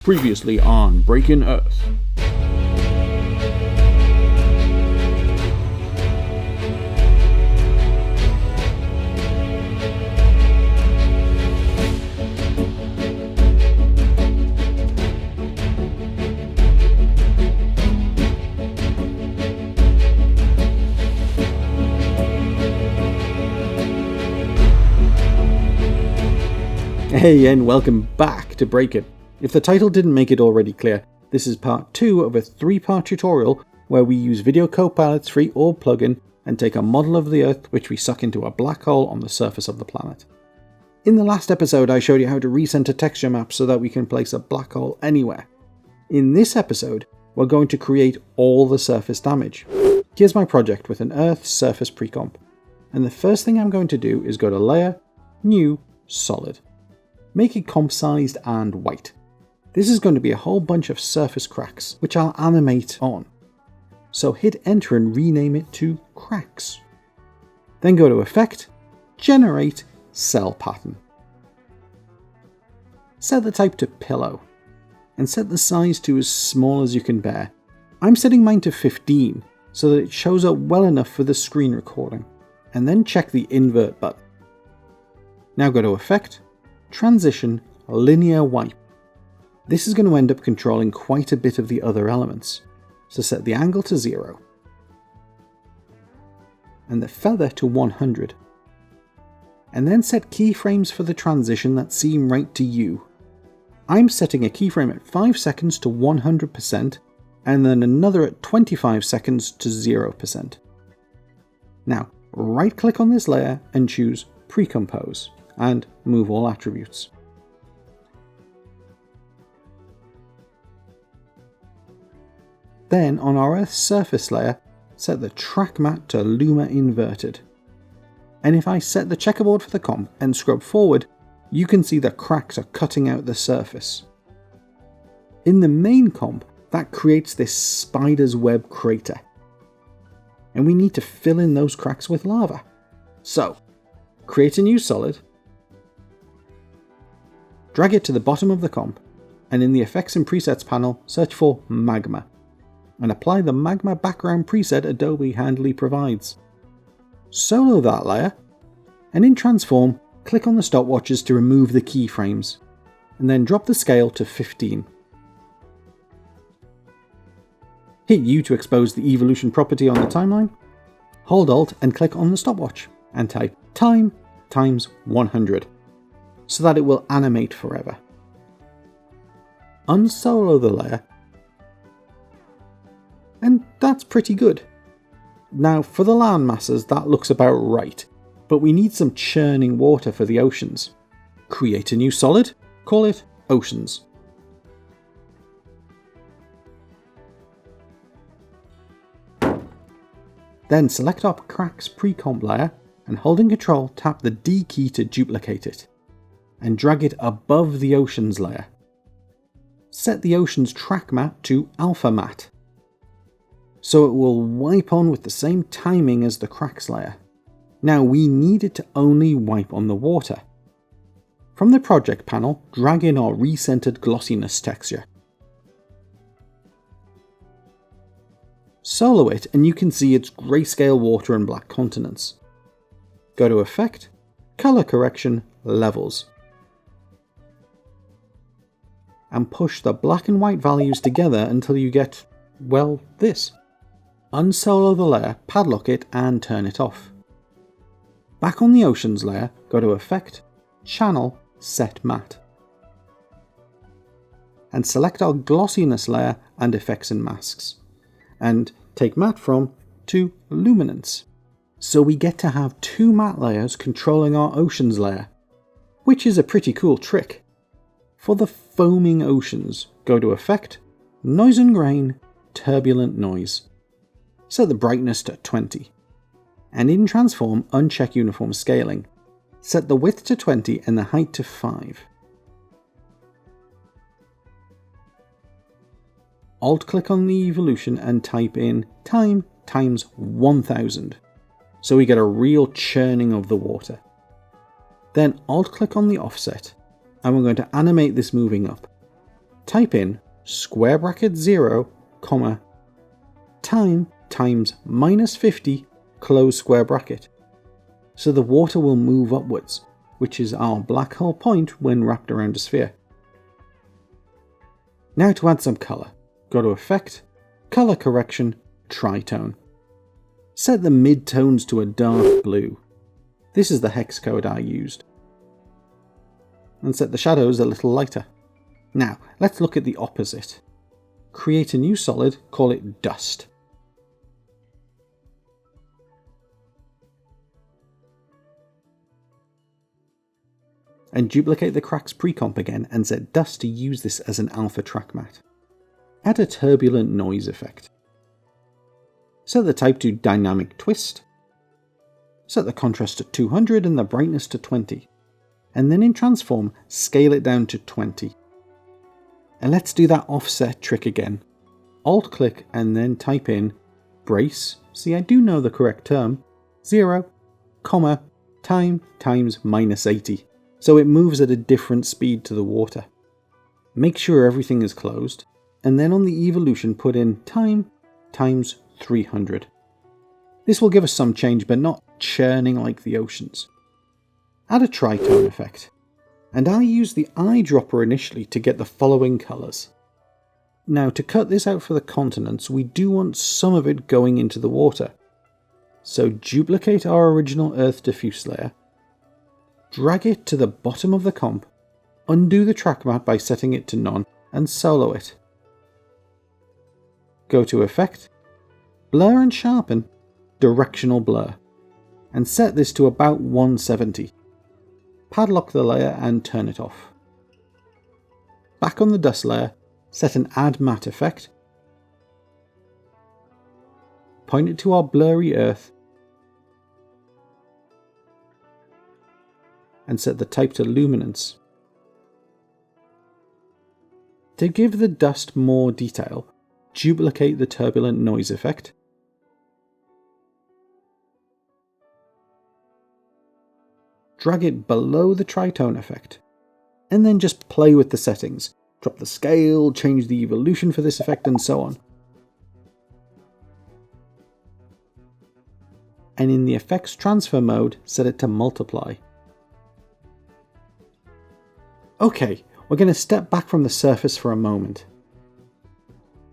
Previously on Breaking Earth. Hey, and welcome back to Break It. If the title didn't make it already clear, this is part 2 of a 3-part tutorial where we use Video Copilot's free orb plugin and take a model of the Earth which we suck into a black hole on the surface of the planet. In the last episode I showed you how to recenter texture maps so that we can place a black hole anywhere. In this episode, we're going to create all the surface damage. Here's my project with an Earth surface pre-comp. And the first thing I'm going to do is go to Layer, New, Solid. Make it comp sized and white. This is going to be a whole bunch of surface cracks, which I'll animate on. So hit enter and rename it to cracks. Then go to Effect, Generate Cell Pattern. Set the type to Pillow, and set the size to as small as you can bear. I'm setting mine to 15, so that it shows up well enough for the screen recording, and then check the Invert button. Now go to Effect, Transition, Linear Wipe. This is going to end up controlling quite a bit of the other elements, so set the angle to 0 and the feather to 100, and then set keyframes for the transition that seem right to you. I'm setting a keyframe at 5 seconds to 100% and then another at 25 seconds to 0%. Now right click on this layer and choose Pre-Compose and move all attributes. Then on our Earth's surface layer, set the track matte to Luma Inverted. And if I set the checkerboard for the comp and scrub forward, you can see the cracks are cutting out the surface. In the main comp, that creates this spider's web crater. And we need to fill in those cracks with lava. So, create a new solid, drag it to the bottom of the comp, and in the Effects and Presets panel, search for Magma, and apply the Magma background preset Adobe handily provides. Solo that layer, and in Transform, click on the stopwatches to remove the keyframes, and then drop the scale to 15. Hit U to expose the evolution property on the timeline, hold Alt and click on the stopwatch, and type time times 100, so that it will animate forever. Unsolo the layer, and that's pretty good. Now for the land masses that looks about right, but we need some churning water for the oceans. Create a new solid, call it Oceans. Then select our Cracks pre-comp layer and holding Ctrl tap the D key to duplicate it, and drag it above the Oceans layer. Set the Oceans track matte to Alpha Matte, so it will wipe on with the same timing as the cracks layer. Now we need it to only wipe on the water. From the project panel, drag in our recentered glossiness texture. Solo it and you can see its grayscale water and black continents. Go to Effect, Color Correction, Levels, and push the black and white values together until you get, well, this. Unsolo the layer, padlock it and turn it off. Back on the Oceans layer, go to Effect, Channel, Set Matte. And select our glossiness layer and Effects and Masks. And take matte from to luminance. So we get to have 2 matte layers controlling our Oceans layer, which is a pretty cool trick. For the foaming oceans, go to Effect, Noise and Grain, Turbulent Noise. Set the brightness to 20. And in Transform, uncheck Uniform Scaling. Set the width to 20 and the height to 5. Alt-click on the evolution and type in time times 1000, so we get a real churning of the water. Then Alt-click on the offset, and we're going to animate this moving up. type in square bracket 0, comma, time times minus 50, close square bracket. So the water will move upwards, which is our black hole point when wrapped around a sphere. Now to add some colour, go to Effect, Colour Correction, Tritone. Set the mid-tones to a dark blue. This is the hex code I used. And set the shadows a little lighter. Now, let's look at the opposite. Create a new solid, call it Dust. And duplicate the Cracks precomp again and set Dust to use this as an alpha track matte. Add a Turbulent Noise effect. Set the type to Dynamic Twist. Set the contrast to 200 and the brightness to 20. And then in Transform, scale it down to 20. And let's do that offset trick again. Alt click and then type in brace, see I do know the correct term, 0, comma, time times minus 80. So it moves at a different speed to the water. Make sure everything is closed, and then on the evolution put in time times 300. This will give us some change, but not churning like the oceans. Add a tritone effect, and I use the eyedropper initially to get the following colours. Now to cut this out for the continents, we do want some of it going into the water. So duplicate our original Earth diffuse layer, drag it to the bottom of the comp, undo the track matte by setting it to none, and solo it. Go to Effect, Blur and Sharpen, Directional Blur, and set this to about 170. Padlock the layer and turn it off. Back on the dust layer, set an Add Matte effect, point it to our blurry Earth, and set the type to Luminance. To give the dust more detail, duplicate the Turbulent Noise effect, drag it below the tritone effect, and then just play with the settings. Drop the scale, change the evolution for this effect, and so on. And in the effects transfer mode, set it to multiply. Okay, we're going to step back from the surface for a moment.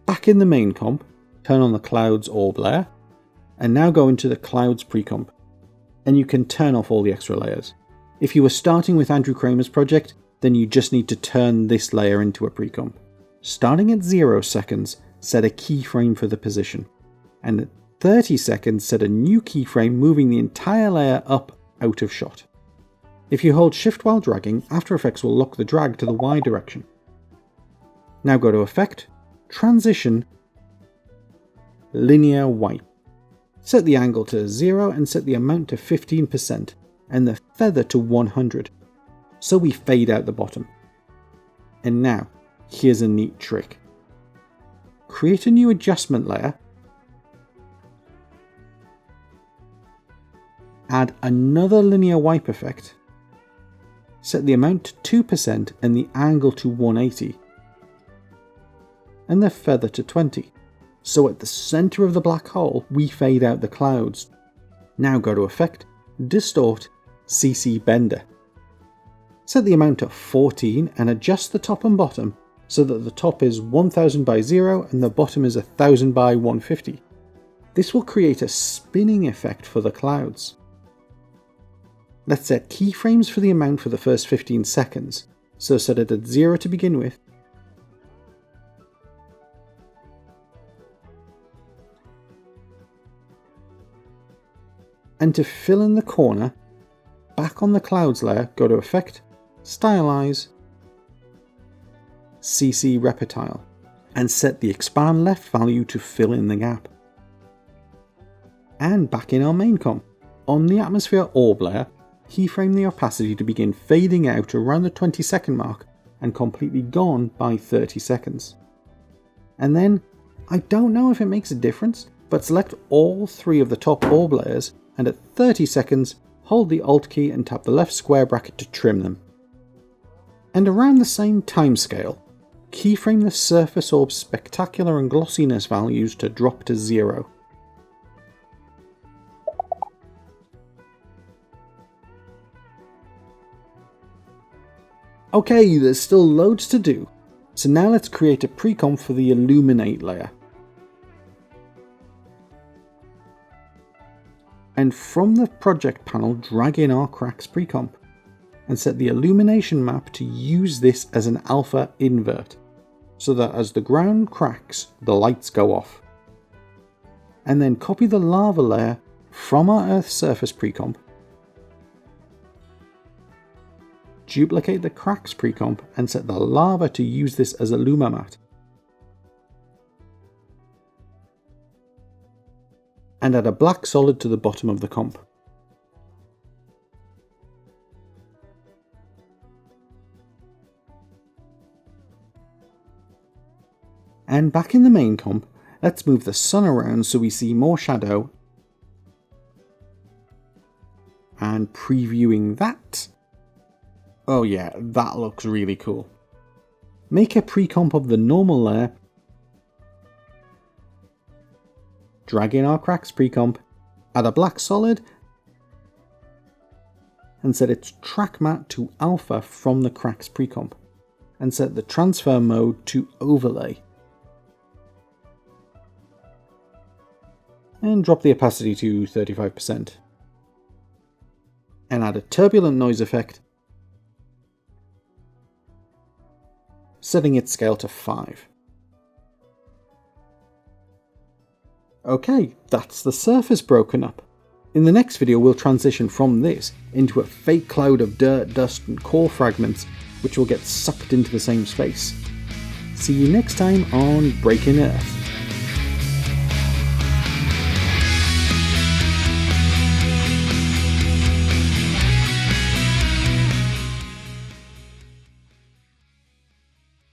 Back in the main comp, turn on the Clouds Orb layer, and now go into the Clouds precomp, and you can turn off all the extra layers. If you were starting with Andrew Kramer's project, then you just need to turn this layer into a precomp. Starting at 0 seconds, set a keyframe for the position, and at 30 seconds set a new keyframe moving the entire layer up out of shot. If you hold Shift while dragging, After Effects will lock the drag to the Y direction. Now go to Effect, Transition, Linear Wipe. Set the angle to 0 and set the amount to 15% and the feather to 100. So we fade out the bottom. And now, here's a neat trick. Create a new adjustment layer, add another linear wipe effect, set the amount to 2% and the angle to 180, and the feather to 20. So at the centre of the black hole, we fade out the clouds. Now go to Effect, Distort, CC Bender. Set the amount to 14 and adjust the top and bottom so that the top is 1000 by 0 and the bottom is 1000 by 150. This will create a spinning effect for the clouds. Let's set keyframes for the amount for the first 15 seconds, so set it at 0 to begin with, and to fill in the corner, back on the clouds layer, go to Effect, Stylize, CC Reptile, and set the expand left value to fill in the gap. And back in our main comp, on the atmosphere orb layer, keyframe the opacity to begin fading out around the 20-second mark and completely gone by 30 seconds. And then, I don't know if it makes a difference, but select all 3 of the top orb layers and at 30 seconds, hold the Alt key and tap the left square bracket to trim them. And around the same time scale, keyframe the surface orb's spectacular and glossiness values to drop to 0. Okay, there's still loads to do, so now let's create a pre-comp for the illuminate layer. And from the project panel, drag in our cracks pre-comp and set the illumination map to use this as an alpha invert, so that as the ground cracks, the lights go off. And then copy the lava layer from our Earth surface pre-comp, duplicate the cracks pre-comp and set the lava to use this as a luma mat. And add a black solid to the bottom of the comp. And back in the main comp, let's move the sun around so we see more shadow. And previewing that. Oh yeah, that looks really cool. Make a pre-comp of the normal layer. Drag in our cracks pre-comp, add a black solid, and set its track matte to alpha from the cracks pre-comp, and set the transfer mode to overlay. And drop the opacity to 35%. And add a turbulent noise effect, setting its scale to 5. Okay, that's the surface broken up. In the next video we'll transition from this into a fake cloud of dirt, dust and core fragments which will get sucked into the same space. See you next time on Breaking Earth.